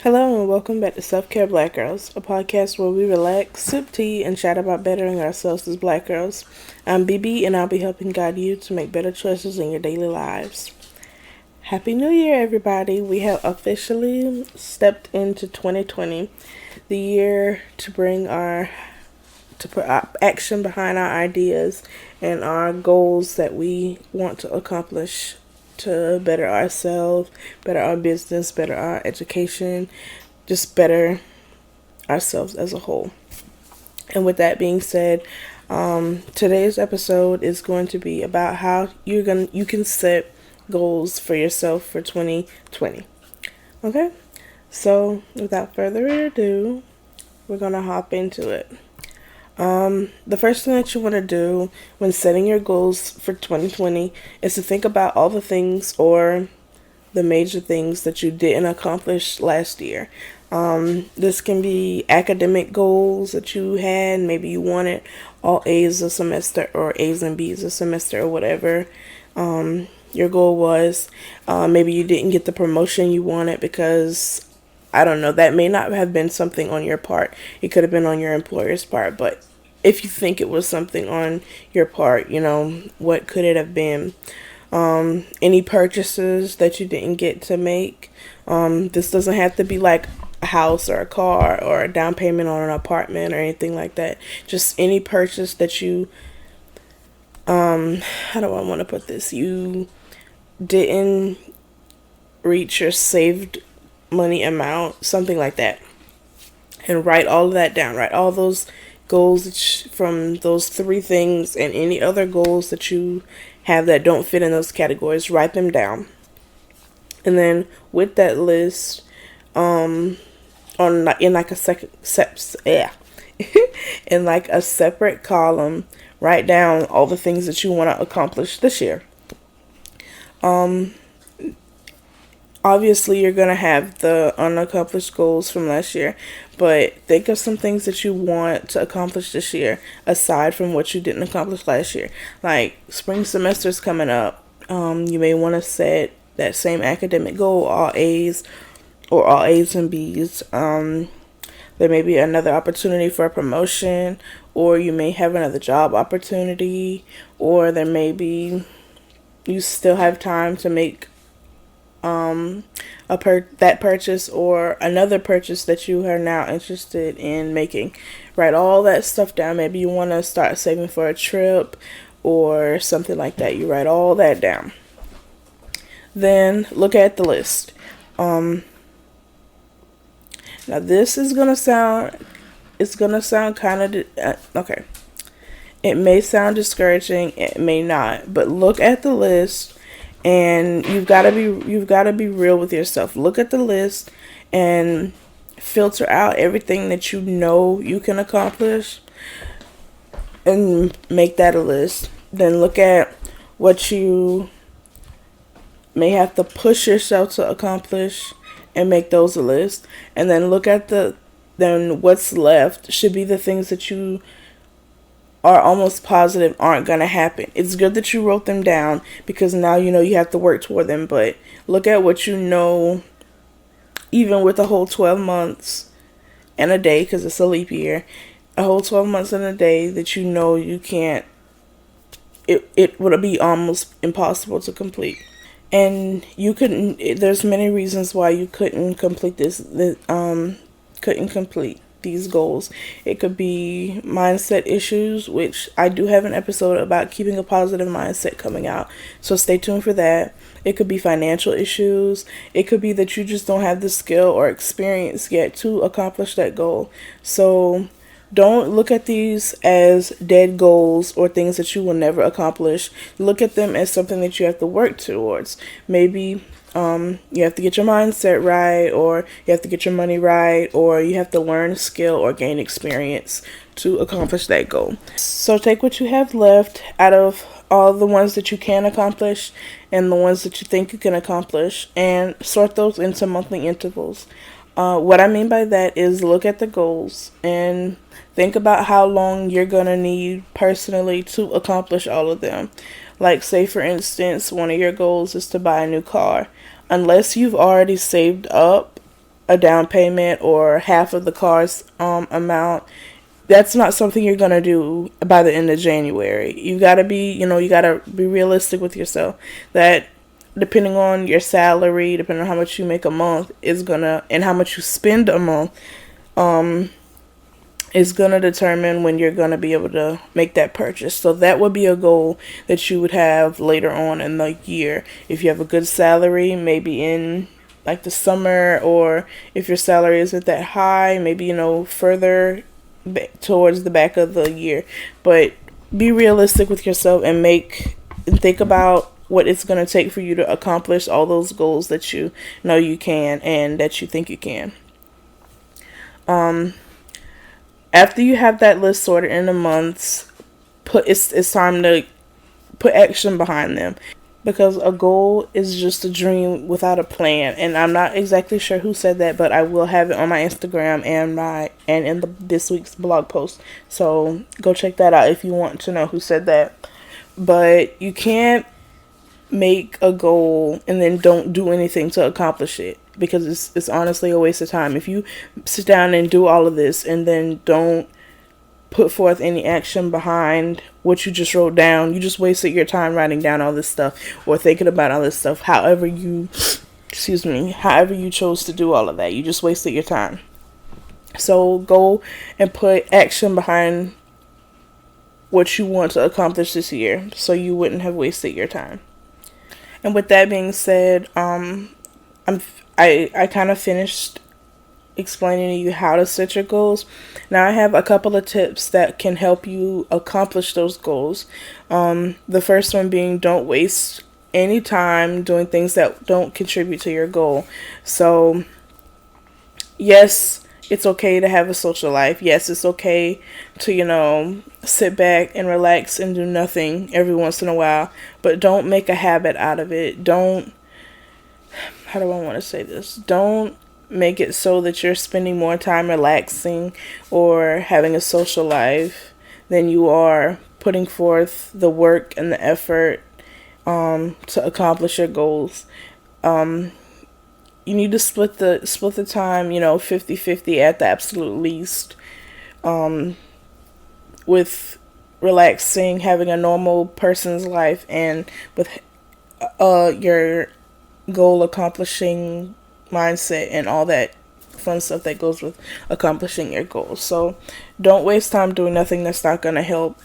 Hello and welcome back to Self-Care Black Girls, a podcast where we relax, sip tea, and chat about bettering ourselves as black girls. I'm BB and I'll be helping guide you to make better choices in your daily lives. Happy New Year, everybody. We have officially stepped into 2020, the year to put our action behind our ideas and our goals that we want to accomplish to better ourselves, better our business, better our education, just better ourselves as a whole. And with that being said, today's episode is going to be about how you can set goals for yourself for 2020. Okay, so without further ado, we're gonna hop into it. The first thing that you want to do when setting your goals for 2020 is to think about all the things or the major things that you didn't accomplish last year. This can be academic goals that you had. Maybe you wanted all A's a semester or A's and B's a semester or whatever your goal was. Maybe you didn't get the promotion you wanted because I don't know, that may not have been something on your part. It could have been on your employer's part, but if you think it was something on your part, what could it have been? Any purchases that you didn't get to make. This doesn't have to be like a house or a car or a down payment on an apartment or anything like that. Just any purchase that you, how do I want to put this? You didn't reach your saved money amount, something like that, and write all of that down. Write all those goals from those three things and any other goals that you have that don't fit in those categories. Write them down, and then with that list, in like a in like a separate column, write down all the things that you want to accomplish this year. Obviously, you're going to have the unaccomplished goals from last year, but think of some things that you want to accomplish this year, aside from what you didn't accomplish last year. Like, spring semester's coming up. You may want to set that same academic goal, all A's or all A's and B's. There may be another opportunity for a promotion, or you may have another job opportunity, or there may be, you still have time to make that purchase or another purchase that you are now interested in making. Write all that stuff down. Maybe you want to start saving for a trip or something like that. You write all that down. Then look at the list. Now this is gonna sound, kind of okay. It may sound discouraging. It may not. But look at the list. And you've got to be real with yourself. Look at the list and filter out everything that you know you can accomplish and make that a list. Then look at what you may have to push yourself to accomplish and make those a list. And then look at then what's left should be the things that you are almost positive aren't going to happen. It's good that you wrote them down because now you know you have to work toward them, but look at what you know, even with a whole 12 months and a day, because it's a leap year, a whole 12 months and a day that you know you can't, it would be almost impossible to complete. And you couldn't, there's many reasons why you couldn't complete these goals. It could be mindset issues, which I do have an episode about keeping a positive mindset coming out, so stay tuned for that. It could be financial issues. It could be that you just don't have the skill or experience yet to accomplish that goal. So don't look at these as dead goals or things that you will never accomplish. Look at them as something that you have to work towards. Maybe you have to get your mindset right, or you have to get your money right, or you have to learn a skill or gain experience to accomplish that goal. So take what you have left out of all the ones that you can accomplish and the ones that you think you can accomplish and sort those into monthly intervals. What I mean by that is look at the goals and think about how long you're going to need personally to accomplish all of them. Like, say, for instance, one of your goals is to buy a new car. Unless you've already saved up a down payment or half of the car's amount. That's not something you're gonna do by the end of January. You gotta be, you gotta be realistic with yourself. That depending on your salary, depending on how much you make a month, and how much you spend a month, is gonna determine when you're gonna be able to make that purchase. So that would be a goal that you would have later on in the year. If you have a good salary, maybe in like the summer, or if your salary isn't that high, maybe further towards the back of the year. But be realistic with yourself and think about what it's going to take for you to accomplish all those goals that you know you can and that you think you can. After you have that list sorted in the months, it's time to put action behind them, because a goal is just a dream without a plan. And I'm not exactly sure who said that, but I will have it on my Instagram and in this week's blog post. So go check that out if you want to know who said that. But you can't make a goal and then don't do anything to accomplish it, because it's honestly a waste of time. If you sit down and do all of this and then don't put forth any action behind what you just wrote down, you just wasted your time writing down all this stuff or thinking about all this stuff. However you chose to do all of that, you just wasted your time. So go and put action behind what you want to accomplish this year, so you wouldn't have wasted your time. And with that being said, I kind of finished explaining to you how to set your goals. Now I have a couple of tips that can help you accomplish those goals. The first one being, don't waste any time doing things that don't contribute to your goal. So yes, it's okay to have a social life. Yes, it's okay to, sit back and relax and do nothing every once in a while, but don't make a habit out of it. How do I want to say this? Don't make it so that you're spending more time relaxing or having a social life than you are putting forth the work and the effort to accomplish your goals. You need to split the time, 50-50 at the absolute least, with relaxing, having a normal person's life, and with your goal accomplishing mindset and all that fun stuff that goes with accomplishing your goals. So don't waste time doing something that's not going to help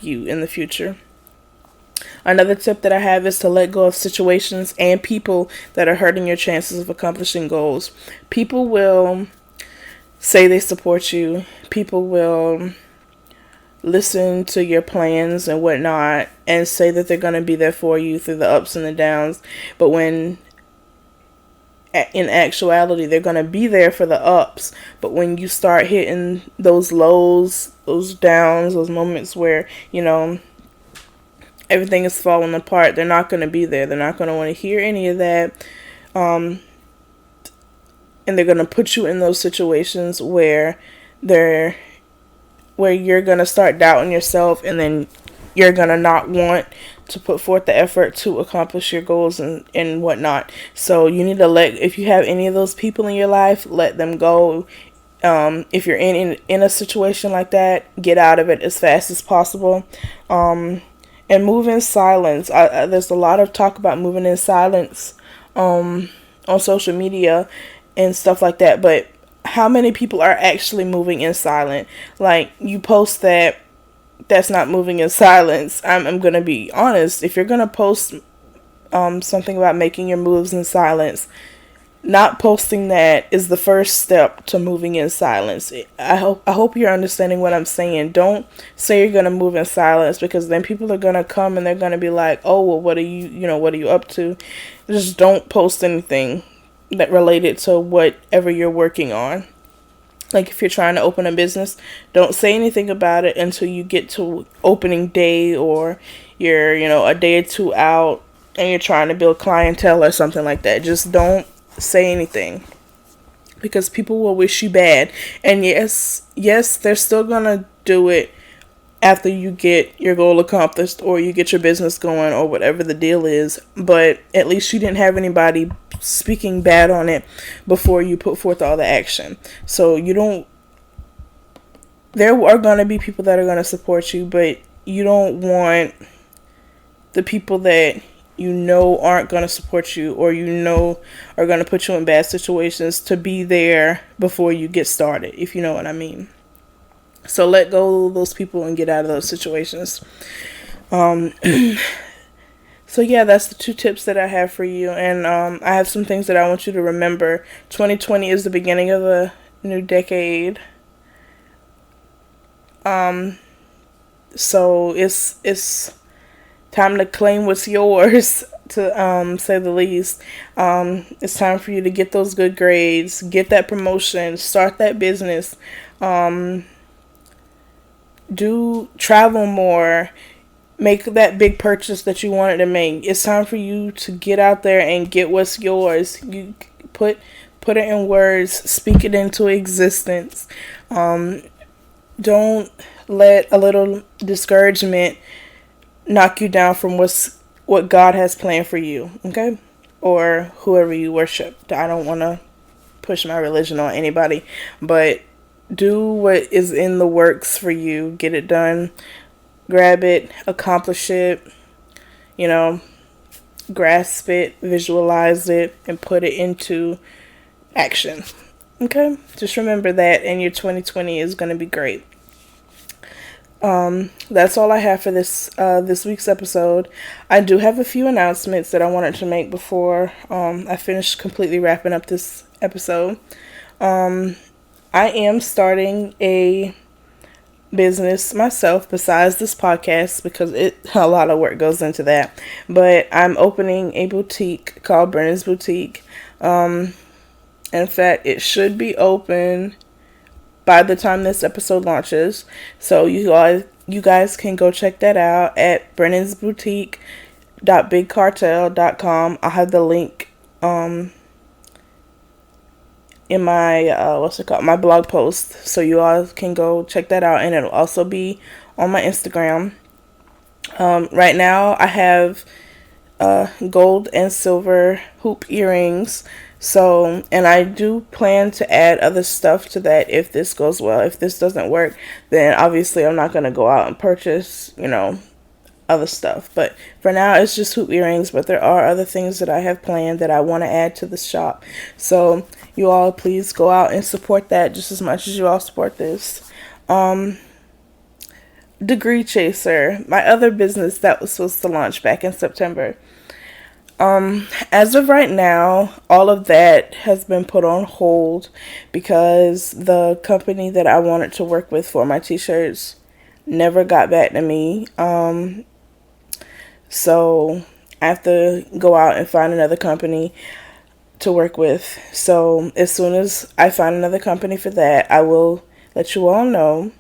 you in the future. Another tip that I have is to let go of situations and people that are hurting your chances of accomplishing goals. People will say they support you. People will listen to your plans and whatnot and say that they're going to be there for you through the ups and the downs. But when in actuality, they're going to be there for the ups. But when you start hitting those lows, those downs, those moments where, everything is falling apart, they're not going to be there. They're not going to want to hear any of that. And they're going to put you in those situations where you're going to start doubting yourself, and then you're going to not want to put forth the effort to accomplish your goals and whatnot. So you need to if you have any of those people in your life, let them go. If you're in a situation like that, get out of it as fast as possible. And move in silence. There's a lot of talk about moving in silence on social media and stuff like that. But how many people are actually moving in silence? Like, you post that's not moving in silence. I'm going to be honest. If you're going to post something about making your moves in silence, not posting that is the first step to moving in silence. I hope you're understanding what I'm saying. Don't say you're going to move in silence, because then people are going to come and they're going to be like, oh, well, what are you up to? Just don't post anything that related to whatever you're working on. Like, if you're trying to open a business, don't say anything about it until you get to opening day, or you're, a day or two out and you're trying to build clientele or something like that. Just don't say anything, because people will wish you bad. And yes, they're still gonna do it after you get your goal accomplished or you get your business going or whatever the deal is. But at least you didn't have anybody speaking bad on it before you put forth all the action. So you don't, there are going to be people that are going to support you, but you don't want the people that you know aren't going to support you or you know are going to put you in bad situations to be there before you get started, if you know what I mean. So let go of those people and get out of those situations. So yeah, that's the 2 tips that I have for you. And I have some things that I want you to remember. 2020 is the beginning of a new decade. So it's time to claim what's yours, to say the least. It's time for you to get those good grades, get that promotion, start that business, do travel more, make that big purchase that you wanted to make. It's time for you to get out there and get what's yours. You put it in words, speak it into existence. Don't let a little discouragement knock you down from what God has planned for you, okay? Or whoever you worship. I don't want to push my religion on anybody, but do what is in the works for you. Get it done. Grab it. Accomplish it. Grasp it. Visualize it. And put it into action. Okay? Just remember that, and your 2020 is going to be great. That's all I have for this week's episode. I do have a few announcements that I wanted to make before I finish completely wrapping up this episode. I am starting a business myself besides this podcast because a lot of work goes into that. But I'm opening a boutique called Brennan's Boutique. In fact, it should be open by the time this episode launches. So you guys can go check that out at brennansboutique.bigcartel.com. I'll have the link in my my blog post, so you all can go check that out, and it'll also be on my Instagram. Right now I have gold and silver hoop earrings. So, and I do plan to add other stuff to that if this goes well. If this doesn't work, then obviously I'm not going to go out and purchase, other stuff. But for now, it's just hoop earrings. But there are other things that I have planned that I want to add to the shop. So you all please go out and support that just as much as you all support this. Degree Chaser, my other business that was supposed to launch back in September. As of right now, all of that has been put on hold because the company that I wanted to work with for my t-shirts never got back to me. So I have to go out and find another company to work with. So as soon as I find another company for that, I will let you all know.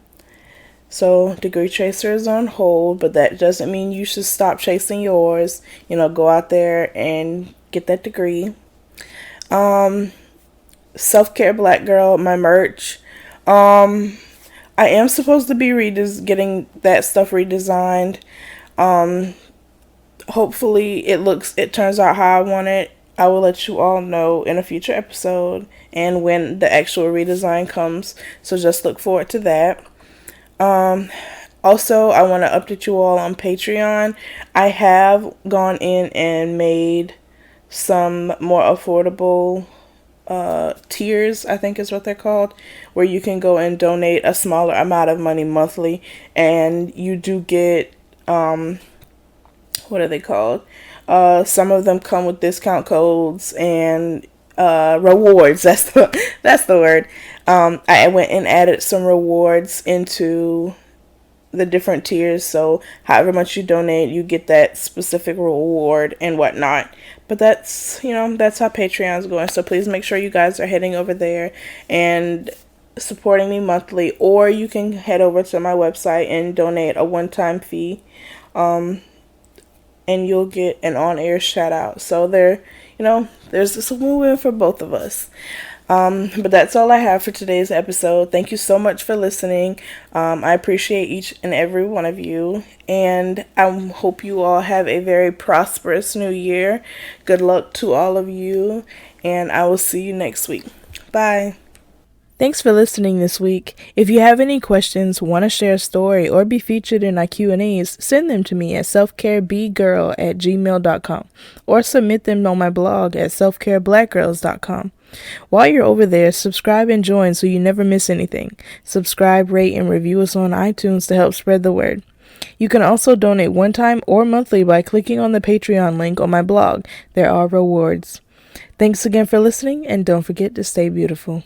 So Degree Chaser is on hold, but that doesn't mean you should stop chasing yours. Go out there and get that degree. Self-Care Black Girl, my merch. I am supposed to be getting that stuff redesigned. Hopefully it turns out how I want it. I will let you all know in a future episode and when the actual redesign comes. So just look forward to that. Also, I want to update you all on Patreon. I have gone in and made some more affordable tiers, I think is what they're called, where you can go and donate a smaller amount of money monthly, and you do get what are they called? Some of them come with discount codes and rewards. That's the word. I went and added some rewards into the different tiers, so however much you donate, you get that specific reward and whatnot. But that's how Patreon's going. So please make sure you guys are heading over there and supporting me monthly, or you can head over to my website and donate a one-time fee, and you'll get an on-air shout out. So there's a win-win for both of us. But that's all I have for today's episode. Thank you so much for listening. I appreciate each and every one of you. And I hope you all have a very prosperous new year. Good luck to all of you. And I will see you next week. Bye. Thanks for listening this week. If you have any questions, want to share a story, or be featured in our Q&As, send them to me at selfcarebgirl@gmail.com or submit them on my blog at selfcareblackgirls.com. While you're over there, subscribe and join so you never miss anything. Subscribe, rate, and review us on iTunes to help spread the word. You can also donate one time or monthly by clicking on the Patreon link on my blog. There are rewards. Thanks again for listening, and don't forget to stay beautiful.